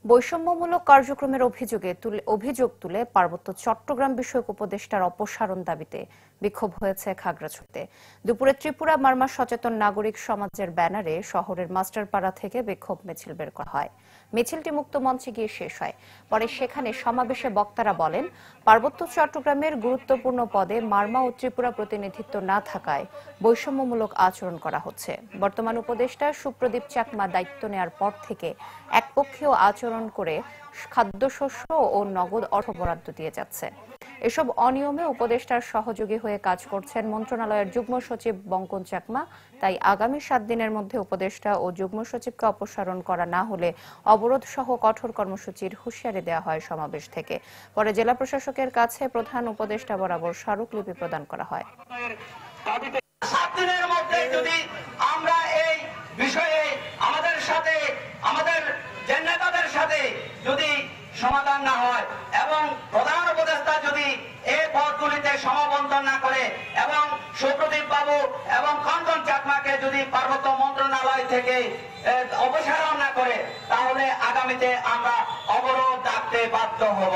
বৈষম্যমূলক কার্যক্রমের অভিযোগ তুলে পার্বত্য চট্টগ্রাম বিষয়ক উপদেষ্টার অপসারণ দাবিতে বিক্ষোভ হয়েছে খাগড়াছড়িতে। দুপুরে ত্রিপুরা মারমা সচেতন নাগরিক সমাজের ব্যানারে শহরের মাস্টারপাড়া থেকে বিক্ষোভ মিছিল বের করা হয়। মিছিলটি মুক্ত মঞ্চে গিয়ে শেষ হয়। পরে সেখানে সমাবেশে বক্তারা বলেন, পার্বত্য চট্টগ্রামের গুরুত্বপূর্ণ পদে মারমা ও ত্রিপুরা প্রতিনিধিত্ব না থাকায় বৈষম্যমূলক আচরণ করা হচ্ছে। বর্তমান উপদেষ্টা সুপ্রদীপ চাকমা দায়িত্ব নেওয়ার পর থেকে একপক্ষীয় আচরণ করে খাদ্যশস্য ও নগদ অর্থ বরাদ্দ দিয়ে যাচ্ছে। এসব অনিয়মে উপদেষ্টার সহযোগী হয়ে কাজ করছেন মন্ত্রণালয়ের যুগ্ম সচিব বঙ্কন চাকমা। তাই আগামী 7 দিনের মধ্যে উপদেষ্টা ও যুগ্ম সচিবকে অপসারণ করা না হলে অবরোধ সহ কঠোর কর্মসূচির হুঁশিয়ারি দেওয়া হয় সমাবেশ থেকে। পরে জেলা প্রশাসকের কাছে প্রধান উপদেষ্টা বরাবর স্মারকলিপি প্রদান করা হয়। 7 দিনের মধ্যে যদি আমরা এই বিষয়ে আমাদের সাথে আমাদের নেতাদের সাথে যদি সমাধান না হয় এবং প্রধান উপদেষ্টা যদি এই পদগুলিতে সমাবন্তন না করে এবং সুপ্রদীপ বাবু এবং কাঞ্চন চাকমাকে যদি পার্বত্য মন্ত্রণালয় থেকে অপসারণ না করে, তাহলে আগামীতে আমরা অবরোধ ডাকতে বাধ্য হব।